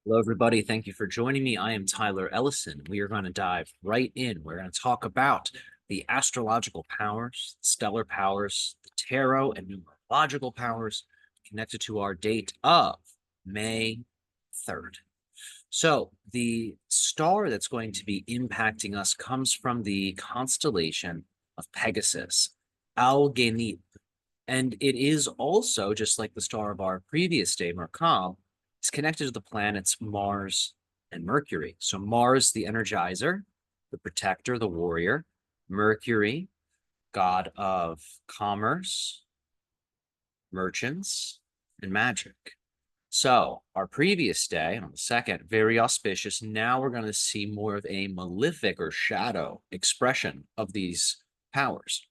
Hello, everybody. Thank you for joining me. I am Tyler Ellison. We are going to dive right in. We're going to talk about the astrological powers, stellar powers, the tarot, and numerological powers connected to our date of May 3rd. So, the star that's going to be impacting us comes from the constellation of Pegasus, Algenib. And it is also, just like the star of our previous day, Merkab, is connected to the planets Mars and Mercury. So Mars, the energizer, the protector, the warrior. Mercury, god of commerce, merchants, and magic. So our previous day, on the second, very auspicious. Now we're going to see more of a malefic or shadow expression of these powers.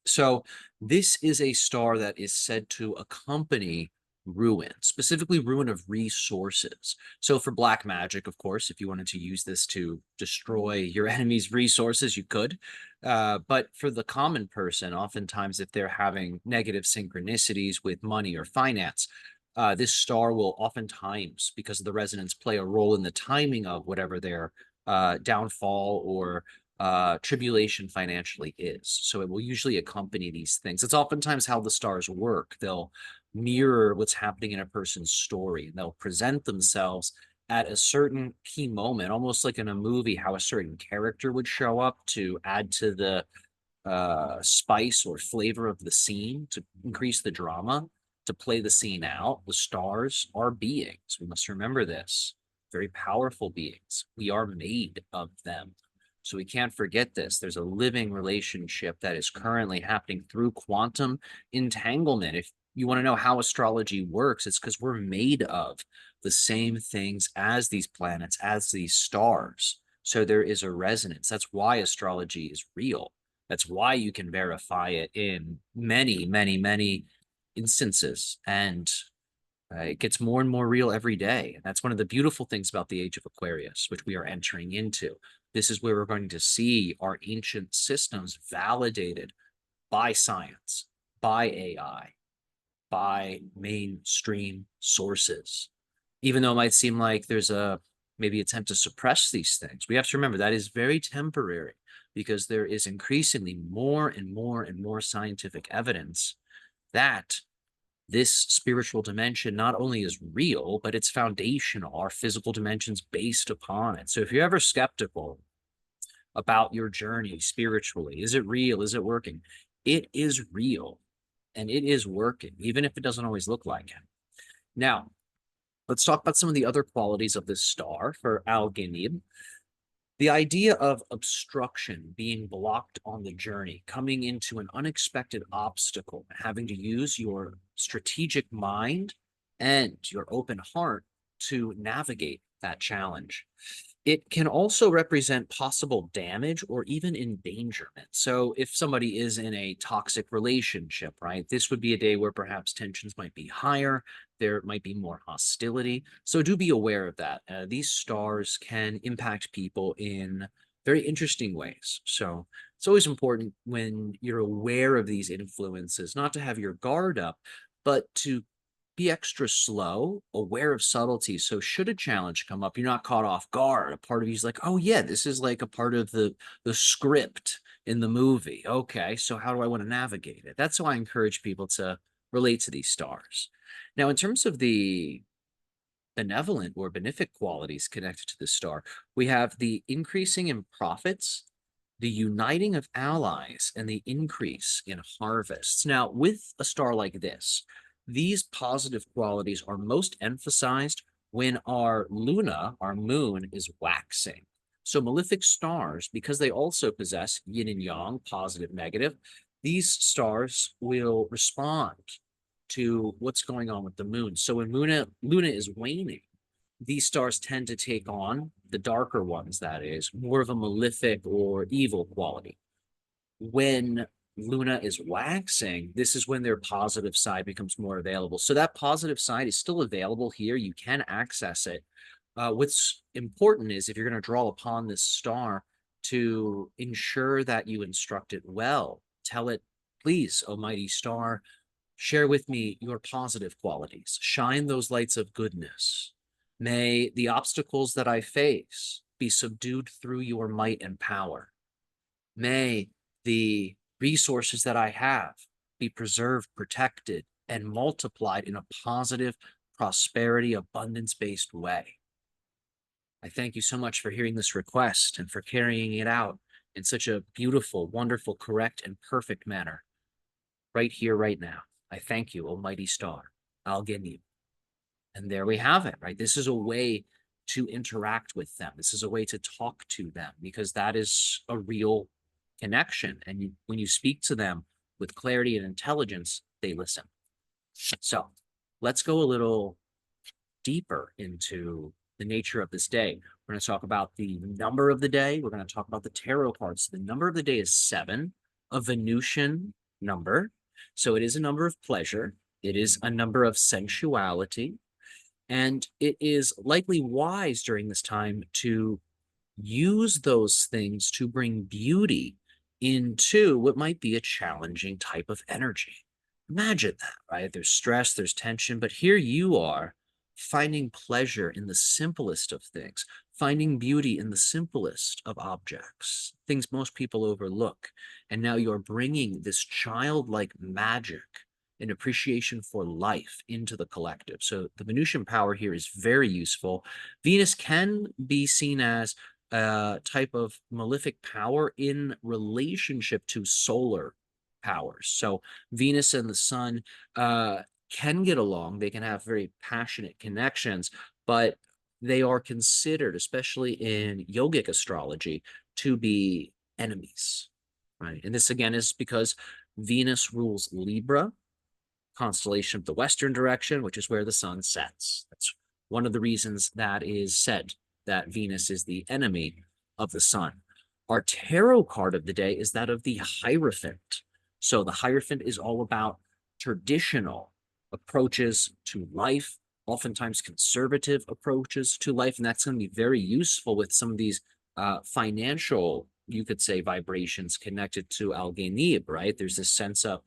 So this is a star that is said to accompany ruin, specifically ruin of resources. So for black magic, of course, if you wanted to use this to destroy your enemy's resources, you could. But for the common person, oftentimes if they're having negative synchronicities with money or finance, this star will oftentimes, because of the resonance, play a role in the timing of whatever their downfall or tribulation financially is. So it will usually accompany these things. It's oftentimes how the stars work. They'll mirror what's happening in a person's story, and they'll present themselves at a certain key moment, almost like in a movie, how a certain character would show up to add to the spice or flavor of the scene, to increase the drama, to play the scene out. The stars are beings. We must remember this. Very powerful beings. We are made of them. So we can't forget this. There's a living relationship that is currently happening through quantum entanglement. If you want to know how astrology works, it's because we're made of the same things as these planets, as these stars. So there is a resonance. That's why astrology is real. That's why you can verify it in many, many, many instances. And it gets more and more real every day. And that's one of the beautiful things about the age of Aquarius, which we are entering into. This is where we're going to see our ancient systems validated by science, by AI, by mainstream sources. Even though it might seem like there's a maybe attempt to suppress these things, we have to remember that is very temporary, because there is increasingly more and more and more scientific evidence that this spiritual dimension not only is real, but it's foundational. Our physical dimension's based upon it. So if you're ever skeptical about your journey spiritually, is it real? Is it working? It is real and it is working, even if it doesn't always look like it. Now, let's talk about some of the other qualities of this star for Algenib. The idea of obstruction, being blocked on the journey, coming into an unexpected obstacle, having to use your strategic mind and your open heart to navigate that challenge. It can also represent possible damage or even endangerment. So if somebody is in a toxic relationship, right, this would be a day where perhaps tensions might be higher, there might be more hostility. So do be aware of that. These stars can impact people in very interesting ways. So it's always important when you're aware of these influences, not to have your guard up, but to be extra slow, aware of subtlety. So should a challenge come up, you're not caught off guard. A part of you's like, oh yeah, this is like a part of the script in the movie. Okay, so how do I want to navigate it? That's why I encourage people to relate to these stars. Now, in terms of the benevolent or benefic qualities connected to the star, we have the increasing in profits, the uniting of allies, and the increase in harvests. Now, with a star like this, these positive qualities are most emphasized when our luna, our moon, is waxing. So malefic stars, because they also possess yin and yang, positive, negative, these stars will respond to what's going on with the moon. So when Luna is waning, these stars tend to take on, the darker ones, that is, more of a malefic or evil quality. When Luna is waxing, this is when their positive side becomes more available. So that positive side is still available here. You can access it. What's important is, if you're going to draw upon this star, to ensure that you instruct it well. Tell it, please, almighty star, share with me your positive qualities. Shine those lights of goodness. May the obstacles that I face be subdued through your might and power. May the resources that I have be preserved, protected, and multiplied in a positive, prosperity, abundance-based way. I thank you so much for hearing this request and for carrying it out in such a beautiful, wonderful, correct, and perfect manner right here, right now. I thank you, Almighty Star, Algenib. And there we have it, right? This is a way to interact with them. This is a way to talk to them because that is a real connection. And when you speak to them with clarity and intelligence, they listen. So let's go a little deeper into the nature of this day. We're going to talk about the number of the day. We're going to talk about the tarot cards. The number of the day is 7, a Venusian number. So it is a number of pleasure. It is a number of sensuality. And it is likely wise during this time to use those things to bring beauty into what might be a challenging type of energy. Imagine that, right? There's stress, there's tension, but here you are finding pleasure in the simplest of things, finding beauty in the simplest of objects, things most people overlook. And now you're bringing this childlike magic and appreciation for life into the collective. So the Venusian power here is very useful. Venus can be seen as a type of malefic power in relationship to solar powers. So Venus and the sun can get along. They can have very passionate connections, but they are considered, especially in yogic astrology, to be enemies, right? And this again is because Venus rules Libra, constellation of the western direction, which is where the sun sets. That's one of the reasons that is said that Venus is the enemy of the sun. Our tarot card of the day is that of the Hierophant. So the Hierophant is all about traditional approaches to life, oftentimes conservative approaches to life, and that's going to be very useful with some of these financial, you could say, vibrations connected to Algenib, right? There's this sense of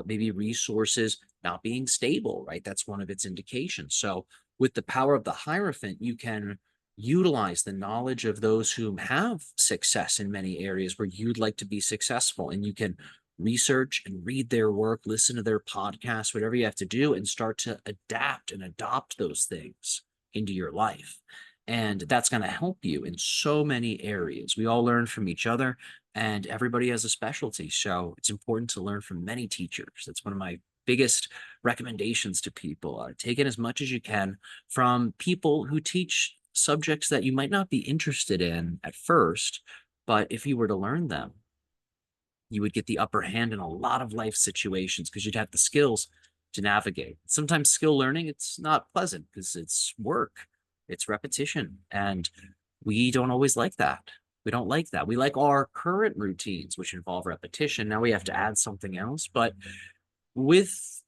maybe resources not being stable, right? That's one of its indications. So with the power of the Hierophant, you can utilize the knowledge of those who have success in many areas where you'd like to be successful, and you can research and read their work, listen to their podcasts, whatever you have to do, and start to adapt and adopt those things into your life. And that's going to help you in so many areas. We all learn from each other, and everybody has a specialty. So it's important to learn from many teachers. That's one of my biggest recommendations to people. Take in as much as you can from people who teach subjects that you might not be interested in at first, but if you were to learn them, you would get the upper hand in a lot of life situations because you'd have the skills to navigate. Sometimes skill learning, it's not pleasant because it's work, it's repetition, and we don't always like that. We don't like that. We like our current routines, which involve repetition. Now we have to add something else. But with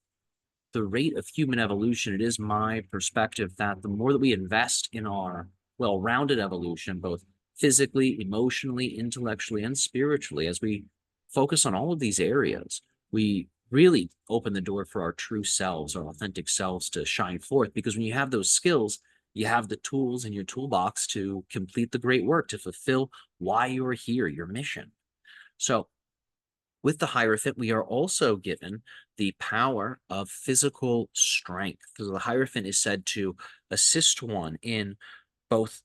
the rate of human evolution, it is my perspective that the more that we invest in our well-rounded evolution, both physically, emotionally, intellectually, and spiritually, as we focus on all of these areas, we really open the door for our true selves, our authentic selves to shine forth. Because when you have those skills, you have the tools in your toolbox to complete the great work, to fulfill why you're here, your mission. So with the Hierophant, we are also given the power of physical strength. Because the Hierophant is said to assist one in both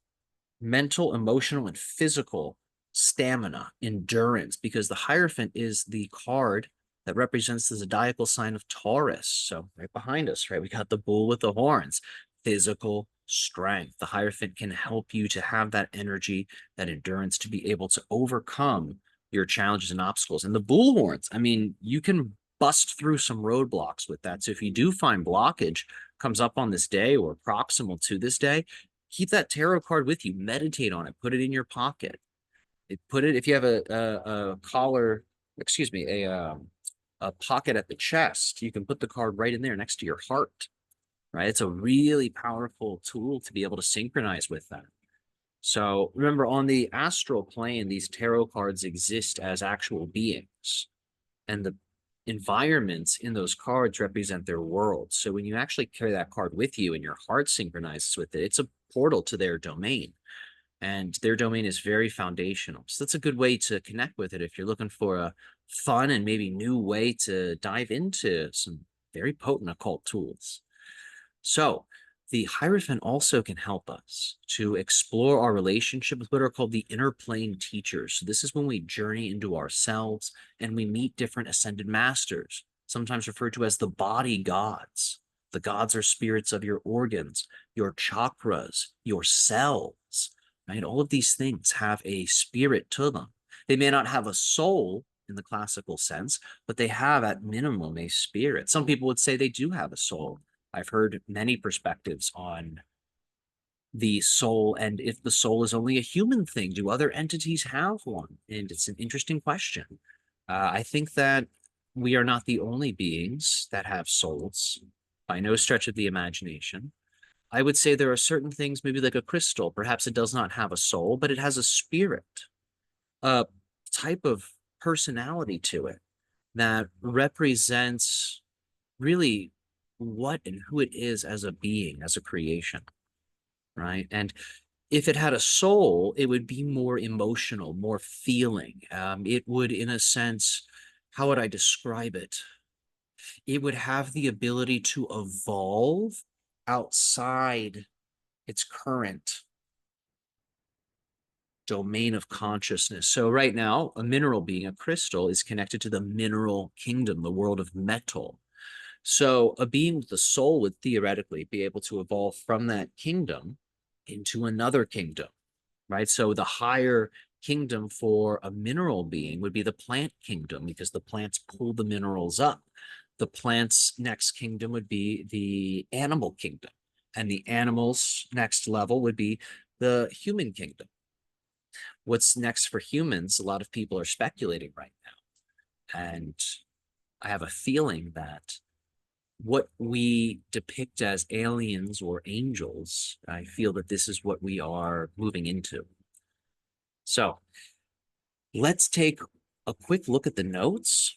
mental, emotional, and physical stamina, endurance, because the Hierophant is the card that represents the zodiacal sign of Taurus. So right behind us, right, we got the bull with the horns, physical strength. The Hierophant can help you to have that energy, that endurance, to be able to overcome your challenges and obstacles. And the bull horns, I mean, you can bust through some roadblocks with that. So if you do find blockage comes up on this day or proximal to this day, keep that tarot card with you, meditate on it, put it in your pocket. Put it, if you have a collar, excuse me, a pocket at the chest, you can put the card right in there next to your heart, right? It's a really powerful tool to be able to synchronize with that. So remember, on the astral plane, these tarot cards exist as actual beings. And the environments in those cards represent their world. So when you actually carry that card with you and your heart synchronizes with it, it's a portal to their domain. And their domain is very foundational. So that's a good way to connect with it if you're looking for a fun and maybe new way to dive into some very potent occult tools. So the Hierophant also can help us to explore our relationship with what are called the inner plane teachers. So this is when we journey into ourselves and we meet different ascended masters, sometimes referred to as the body gods. The gods are spirits of your organs, your chakras, your cells, right? All of these things have a spirit to them. They may not have a soul in the classical sense, but they have at minimum a spirit. Some people would say they do have a soul. I've heard many perspectives on the soul and if the soul is only a human thing. Do other entities have one? And it's an interesting question. I think that we are not the only beings that have souls by no stretch of the imagination. I would say there are certain things, maybe like a crystal, perhaps it does not have a soul, but it has a spirit, a type of personality to it that represents really what and who it is as a being, as a creation, right? And if it had a soul, it would be more emotional, more feeling. It would, in a sense, how would I describe it? It would have the ability to evolve outside its current domain of consciousness. So right now, a mineral being, a crystal, is connected to the mineral kingdom, the world of metal. So a being with a soul would theoretically be able to evolve from that kingdom into another kingdom, right? So the higher kingdom for a mineral being would be the plant kingdom because the plants pull the minerals up. The plant's next kingdom would be the animal kingdom, and the animal's next level would be the human kingdom. What's next for humans? A lot of people are speculating right now. And I have a feeling that what we depict as aliens or angels, I feel that this is what we are moving into. So let's take a quick look at the notes,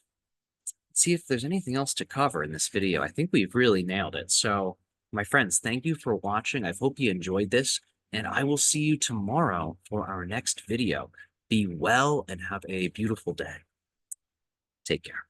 see if there's anything else to cover in this video. I think we've really nailed it. So my friends, thank you for watching. I hope you enjoyed this, and I will see you tomorrow for our next video. Be well and have a beautiful day. Take care.